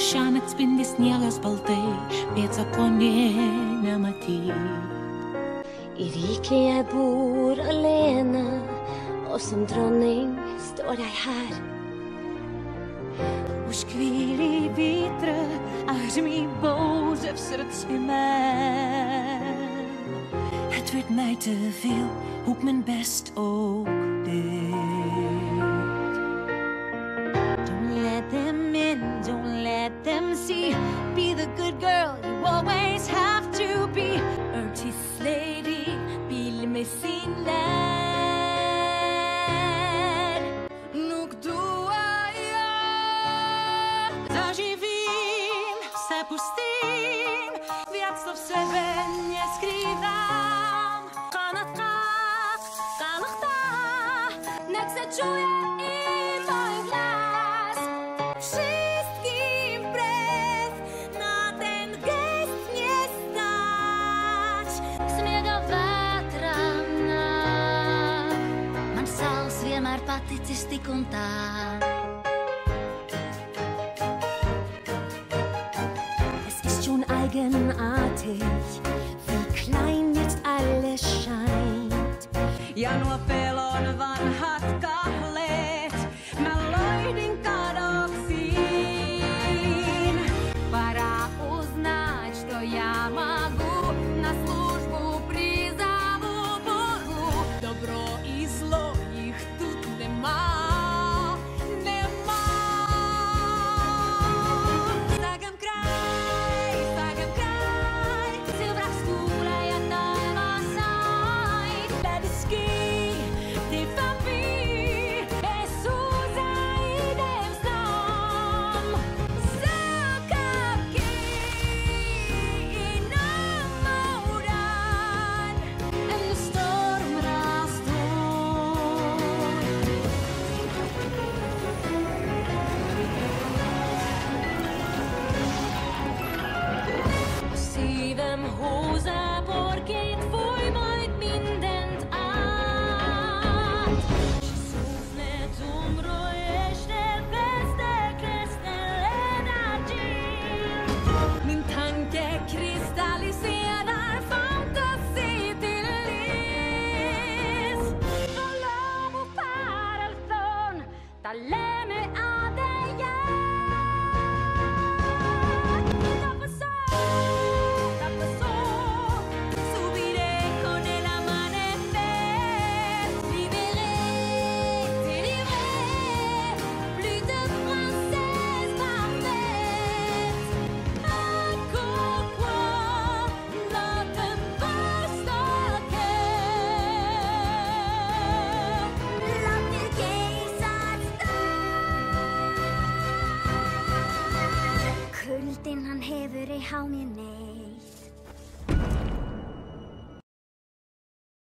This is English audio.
Šiąnakt spindi sniegas baltai, pėdsako nė nematyt. I riket jeg bor alene, og som dronning står jeg her. Už chvíli vítr a hřmí bouře v srdci mém. Het werd mij te veel, hoek mijn best ook dit. Don't let them in, don't let them see. Be the good girl you always have to be. Artist lady, bil med sin lær. Nuk dua ja zaživím, se pustím, viac to v sebe neskrývam. Nech se čuje i môj hlas. Všetkým vpred na ten gest nestať. Smiedovátraná, man salz vienmēr paticis tik un tā. Es ist schon eigenartig, wie klein jetzt alles scheint. Ja, nuo pelon vanhat kahleet mä loihdin kadoksiin. Пора узнать, что я могу, на службу призову Богу. Добро и зло, их тут нема, нема. Stagam kraj, si vrah skúle ja taivas ai. Läviski, ty famí, Jesusa idem snom. Zákavky i namouran, en storm rastor. Szívem hozzábor két folymajd mindent át. S szófletomról este västerkresten ledárgyél. Min tanke kristalliserar fantasi till liv. Volamo paralton, taleme adeja. Subiré con el amanecer. Libéré, délivré, plus de princesse parfaite. Encore quoi, notre vaste cœur. Love you, keisarstad. Kuldinn hann hefur í háminni.